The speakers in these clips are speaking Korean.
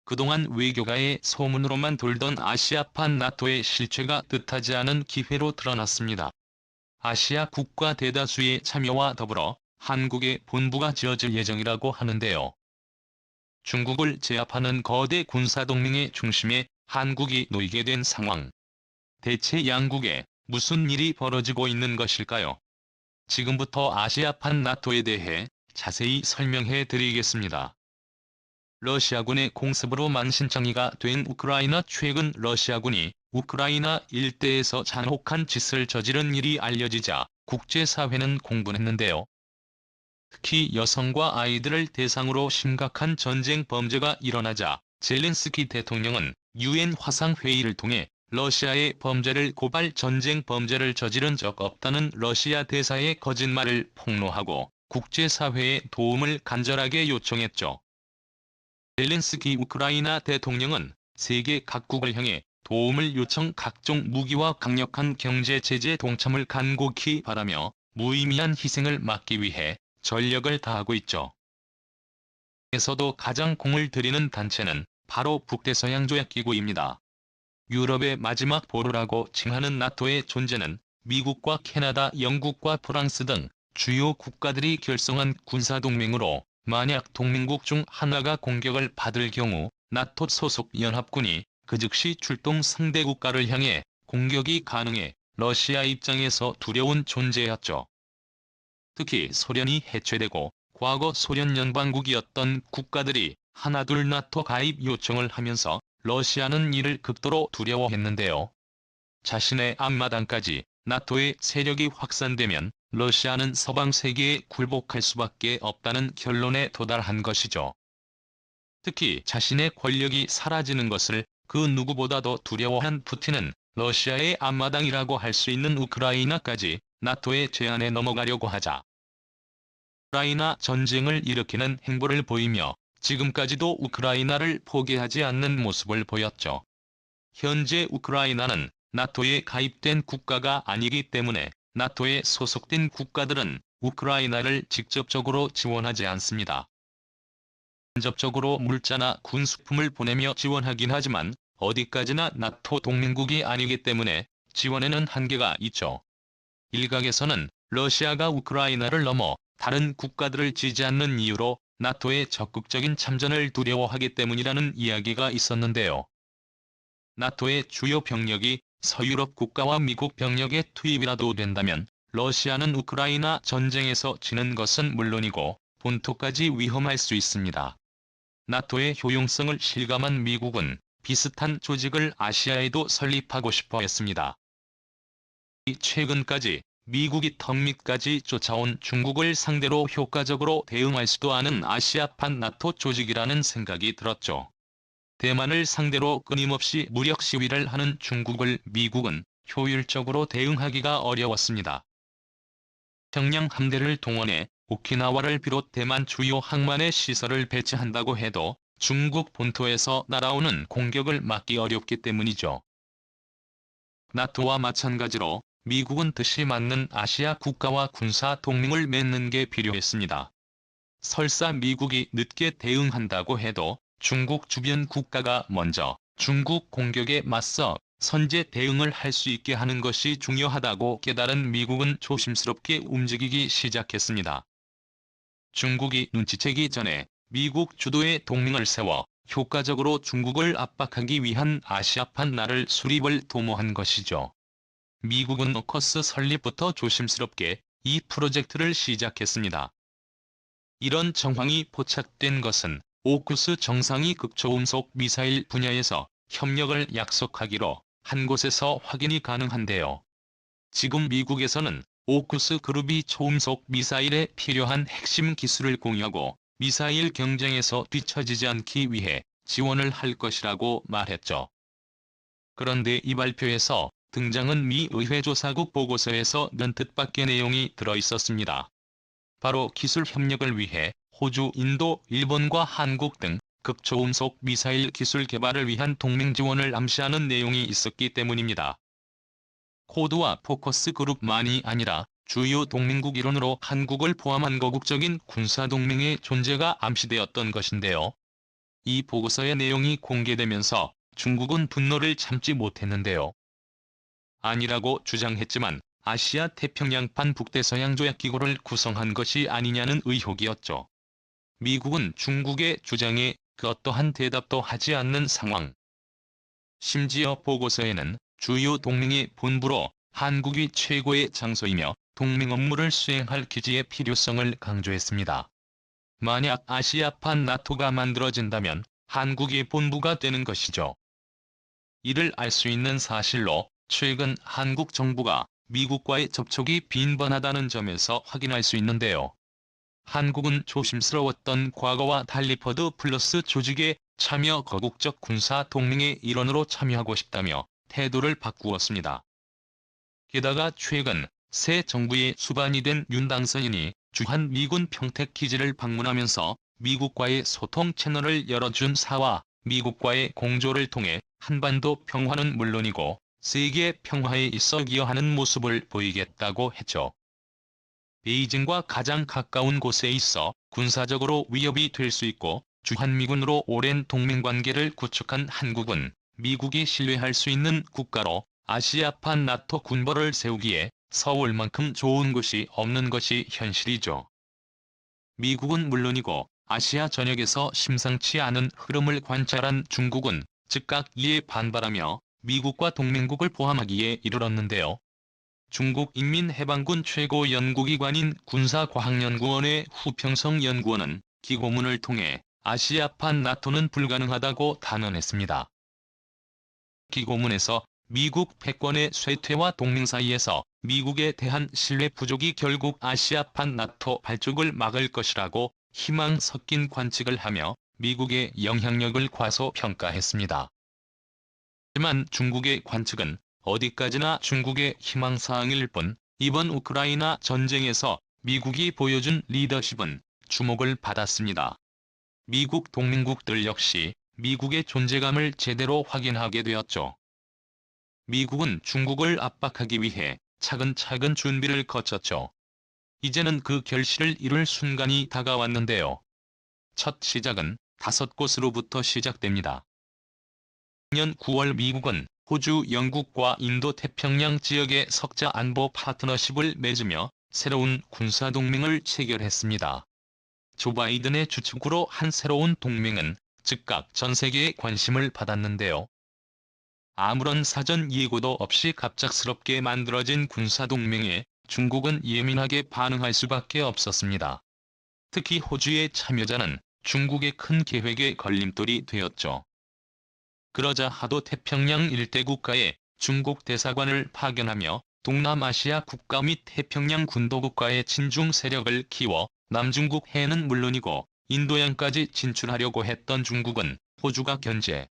그동안 외교가의 소문으로만 돌던 아시아판 나토의 실체가 뜻하지 않은 기회로 드러났습니다. 아시아 국가 대다수의 참여와 더불어 한국의 본부가 지어질 예정이라고 하는데요. 중국을 제압하는 거대 군사동맹의 중심에 한국이 놓이게 된 상황. 대체 양국에 무슨 일이 벌어지고 있는 것일까요? 지금부터 아시아판 나토에 대해 자세히 설명해 드리겠습니다. 러시아군의 공습으로 만신창이가 된 우크라이나. 최근 러시아군이 우크라이나 일대에서 잔혹한 짓을 저지른 일이 알려지자 국제사회는 공분했는데요. 특히 여성과 아이들을 대상으로 심각한 전쟁 범죄가 일어나자 젤렌스키 대통령은 UN 화상회의를 통해 러시아의 범죄를 고발, 전쟁 범죄를 저지른 적 없다는 러시아 대사의 거짓말을 폭로하고 국제사회의 도움을 간절하게 요청했죠. 젤렌스키 우크라이나 대통령은 세계 각국을 향해 도움을 요청, 각종 무기와 강력한 경제 제재 동참을 간곡히 바라며 무의미한 희생을 막기 위해 전력을 다하고 있죠. 에서도 가장 공을 들이는 단체는 바로 북대서양조약기구입니다. 유럽의 마지막 보루라고 칭하는 나토의 존재는 미국과 캐나다, 영국과 프랑스 등 주요 국가들이 결성한 군사동맹으로, 만약 동맹국 중 하나가 공격을 받을 경우 나토 소속 연합군이 그 즉시 출동, 상대 국가를 향해 공격이 가능해 러시아 입장에서 두려운 존재였죠. 특히 소련이 해체되고 과거 소련 연방국이었던 국가들이 하나둘 나토 가입 요청을 하면서 러시아는 이를 극도로 두려워했는데요. 자신의 앞마당까지 나토의 세력이 확산되면 러시아는 서방 세계에 굴복할 수밖에 없다는 결론에 도달한 것이죠. 특히 자신의 권력이 사라지는 것을 그 누구보다도 두려워한 푸틴은 러시아의 앞마당이라고 할 수 있는 우크라이나까지 나토의 제안에 넘어가려고 하자 우크라이나 전쟁을 일으키는 행보를 보이며 지금까지도 우크라이나를 포기하지 않는 모습을 보였죠. 현재 우크라이나는 나토에 가입된 국가가 아니기 때문에 나토에 소속된 국가들은 우크라이나를 직접적으로 지원하지 않습니다. 간접적으로 물자나 군수품을 보내며 지원하긴 하지만 어디까지나 나토 동맹국이 아니기 때문에 지원에는 한계가 있죠. 일각에서는 러시아가 우크라이나를 넘어 다른 국가들을 지지하는 이유로 나토의 적극적인 참전을 두려워하기 때문이라는 이야기가 있었는데요. 나토의 주요 병력이 서유럽 국가와 미국 병력의 투입이라도 된다면 러시아는 우크라이나 전쟁에서 지는 것은 물론이고 본토까지 위험할 수 있습니다. 나토의 효용성을 실감한 미국은 비슷한 조직을 아시아에도 설립하고 싶어 했습니다. 최근까지 미국이 턱밑까지 쫓아온 중국을 상대로 효과적으로 대응할 수도 않은 아시아판 나토 조직이라는 생각이 들었죠. 대만을 상대로 끊임없이 무력 시위를 하는 중국을 미국은 효율적으로 대응하기가 어려웠습니다. 평양 함대를 동원해 오키나와를 비롯 대만 주요 항만의 시설을 배치한다고 해도 중국 본토에서 날아오는 공격을 막기 어렵기 때문이죠. 나토와 마찬가지로 미국은 뜻이 맞는 아시아 국가와 군사 동맹을 맺는 게 필요했습니다. 설사 미국이 늦게 대응한다고 해도 중국 주변 국가가 먼저 중국 공격에 맞서 선제 대응을 할 수 있게 하는 것이 중요하다고 깨달은 미국은 조심스럽게 움직이기 시작했습니다. 중국이 눈치채기 전에 미국 주도의 동맹을 세워 효과적으로 중국을 압박하기 위한 아시아판 나를 수립을 도모한 것이죠. 미국은 오커스 설립부터 조심스럽게 이 프로젝트를 시작했습니다. 이런 정황이 포착된 것은 오쿠스 정상이 극초음속 미사일 분야에서 협력을 약속하기로 한 곳에서 확인이 가능한데요. 지금 미국에서는 오쿠스 그룹이 초음속 미사일에 필요한 핵심 기술을 공유하고 미사일 경쟁에서 뒤처지지 않기 위해 지원을 할 것이라고 말했죠. 그런데 이 발표에서 등장은 미 의회조사국 보고서에서 는 뜻밖의 내용이 들어있었습니다. 바로 기술 협력을 위해 호주, 인도, 일본과 한국 등 극초음속 미사일 기술 개발을 위한 동맹 지원을 암시하는 내용이 있었기 때문입니다. 코드와 포커스 그룹만이 아니라 주요 동맹국 일원으로 한국을 포함한 거국적인 군사동맹의 존재가 암시되었던 것인데요. 이 보고서의 내용이 공개되면서 중국은 분노를 참지 못했는데요. 아니라고 주장했지만 아시아 태평양판 북대서양조약기구를 구성한 것이 아니냐는 의혹이었죠. 미국은 중국의 주장에 그 어떠한 대답도 하지 않는 상황. 심지어 보고서에는 주요 동맹의 본부로 한국이 최고의 장소이며 동맹 업무를 수행할 기지의 필요성을 강조했습니다. 만약 아시아판 나토가 만들어진다면 한국의 본부가 되는 것이죠. 이를 알 수 있는 사실로 최근 한국 정부가 미국과의 접촉이 빈번하다는 점에서 확인할 수 있는데요. 한국은 조심스러웠던 과거와 달리 퍼드 플러스 조직에 참여 거국적 군사 동맹의 일원으로 참여하고 싶다며 태도를 바꾸었습니다. 게다가 최근 새 정부의 수반이 된 윤 당선인이 주한 미군 평택 기지를 방문하면서 미국과의 소통 채널을 열어준 사와 미국과의 공조를 통해 한반도 평화는 물론이고 세계 평화에 있어 기여하는 모습을 보이겠다고 했죠. 베이징과 가장 가까운 곳에 있어 군사적으로 위협이 될 수 있고 주한미군으로 오랜 동맹관계를 구축한 한국은 미국이 신뢰할 수 있는 국가로 아시아판 나토 군벌을 세우기에 서울만큼 좋은 곳이 없는 것이 현실이죠. 미국은 물론이고 아시아 전역에서 심상치 않은 흐름을 관찰한 중국은 즉각 이에 반발하며 미국과 동맹국을 포함하기에 이르렀는데요. 중국 인민해방군 최고 연구기관인 군사과학연구원의 후평성 연구원은 기고문을 통해 아시아판 나토는 불가능하다고 단언했습니다. 기고문에서 미국 패권의 쇠퇴와 동맹 사이에서 미국에 대한 신뢰 부족이 결국 아시아판 나토 발족을 막을 것이라고 희망 섞인 관측을 하며 미국의 영향력을 과소평가했습니다. 하지만 중국의 관측은 어디까지나 중국의 희망사항일 뿐 이번 우크라이나 전쟁에서 미국이 보여준 리더십은 주목을 받았습니다. 미국 동맹국들 역시 미국의 존재감을 제대로 확인하게 되었죠. 미국은 중국을 압박하기 위해 차근차근 준비를 거쳤죠. 이제는 그 결실을 이룰 순간이 다가왔는데요. 첫 시작은 5곳으로부터 시작됩니다. 작년 9월 미국은 호주, 영국과 인도-태평양 지역의 석자 안보 파트너십을 맺으며 새로운 군사동맹을 체결했습니다. 조 바이든의 주축으로 한 새로운 동맹은 즉각 전 세계의 관심을 받았는데요. 아무런 사전 예고도 없이 갑작스럽게 만들어진 군사동맹에 중국은 예민하게 반응할 수밖에 없었습니다. 특히 호주의 참여자는 중국의 큰 계획에 걸림돌이 되었죠. 그러자 하도 태평양 일대 국가에 중국 대사관을 파견하며 동남아시아 국가 및 태평양 군도국가의 친중 세력을 키워 남중국 해는 물론이고 인도양까지 진출하려고 했던 중국은 호주가 견제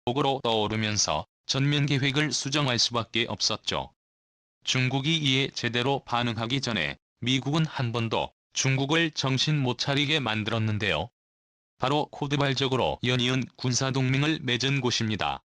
국으로 떠오르면서 전면 계획을 수정할 수밖에 없었죠. 중국이 이에 제대로 반응하기 전에 미국은 한 번도 중국을 정신 못 차리게 만들었는데요. 바로 코드발적으로 연이은 군사동맹을 맺은 곳입니다.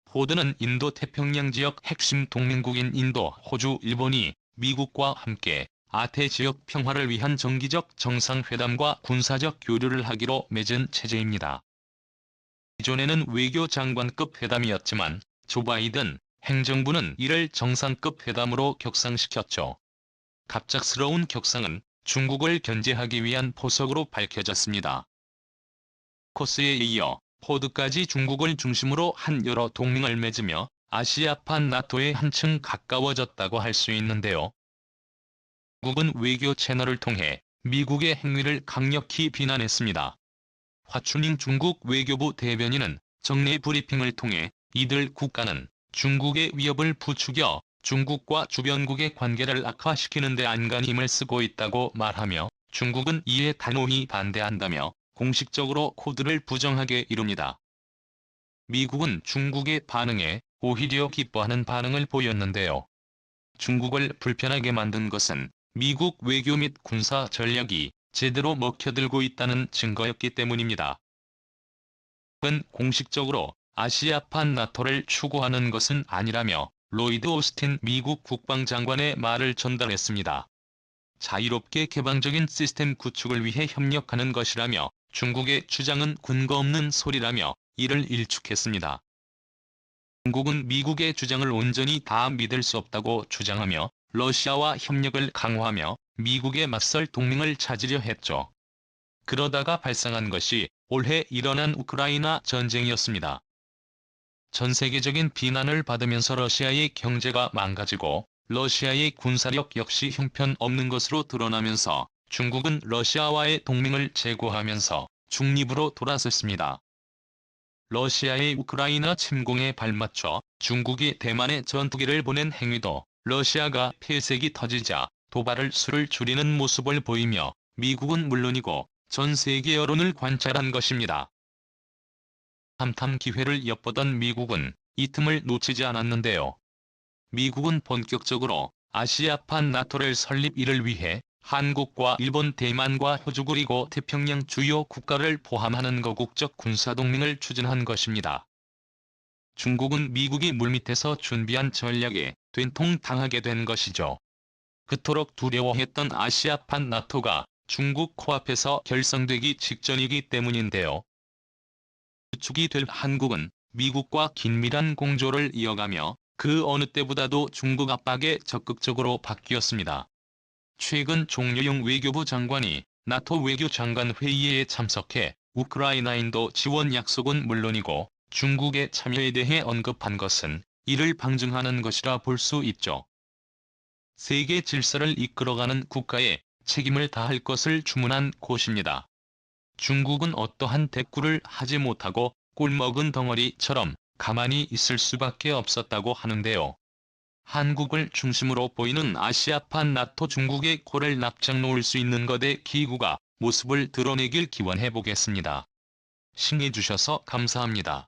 코드는 인도-태평양 지역 핵심 동맹국인 인도, 호주, 일본이 미국과 함께 아태 지역 평화를 위한 정기적 정상회담과 군사적 교류를 하기로 맺은 체제입니다. 기존에는 외교장관급 회담이었지만 조 바이든 행정부는 이를 정상급 회담으로 격상시켰죠. 갑작스러운 격상은 중국을 견제하기 위한 포석으로 밝혀졌습니다. 코스에 이어 포드까지 중국을 중심으로 한 여러 동맹을 맺으며 아시아판 나토에 한층 가까워졌다고 할 수 있는데요. 중국은 외교 채널을 통해 미국의 행위를 강력히 비난했습니다. 화춘잉 중국 외교부 대변인은 정례 브리핑을 통해 이들 국가는 중국의 위협을 부추겨 중국과 주변국의 관계를 악화시키는 데 안간히 힘을 쓰고 있다고 말하며 중국은 이에 단호히 반대한다며 공식적으로 코드를 부정하게 이룹니다. 미국은 중국의 반응에 오히려 기뻐하는 반응을 보였는데요. 중국을 불편하게 만든 것은 미국 외교 및 군사 전략이 제대로 먹혀들고 있다는 증거였기 때문입니다. 은 공식적으로 아시아판 나토를 추구하는 것은 아니라며 로이드 오스틴 미국 국방장관의 말을 전달했습니다. 자유롭게 개방적인 시스템 구축을 위해 협력하는 것이라며 중국의 주장은 근거 없는 소리라며 이를 일축했습니다. 중국은 미국의 주장을 온전히 다 믿을 수 없다고 주장하며 러시아와 협력을 강화하며 미국에 맞설 동맹을 찾으려 했죠. 그러다가 발생한 것이 올해 일어난 우크라이나 전쟁이었습니다. 전 세계적인 비난을 받으면서 러시아의 경제가 망가지고 러시아의 군사력 역시 형편없는 것으로 드러나면서 중국은 러시아와의 동맹을 재고하면서 중립으로 돌아섰습니다. 러시아의 우크라이나 침공에 발맞춰 중국이 대만에 전투기를 보낸 행위도 러시아가 폐색이 터지자 도발을 수를 줄이는 모습을 보이며 미국은 물론이고 전 세계 여론을 관찰한 것입니다. 탐탐 기회를 엿보던 미국은 이 틈을 놓치지 않았는데요. 미국은 본격적으로 아시아판 나토를 설립 이를 위해 한국과 일본, 대만과 호주 그리고 태평양 주요 국가를 포함하는 거국적 군사동맹을 추진한 것입니다. 중국은 미국이 물밑에서 준비한 전략에 된통당하게 된 것이죠. 그토록 두려워했던 아시아판 나토가 중국 코앞에서 결성되기 직전이기 때문인데요. 주축이 될 한국은 미국과 긴밀한 공조를 이어가며 그 어느 때보다도 중국 압박에 적극적으로 바뀌었습니다. 최근 종려용 외교부 장관이 나토 외교장관 회의에 참석해 우크라이나 인도 지원 약속은 물론이고 중국의 참여에 대해 언급한 것은 이를 방증하는 것이라 볼 수 있죠. 세계 질서를 이끌어가는 국가에 책임을 다할 것을 주문한 곳입니다. 중국은 어떠한 대꾸를 하지 못하고 꿀먹은 덩어리처럼 가만히 있을 수밖에 없었다고 하는데요. 한국을 중심으로 보이는 아시아판 나토 중국의 코를 납작 놓을 수 있는 것의 기구가 모습을 드러내길 기원해 보겠습니다. 시청해주셔서 감사합니다.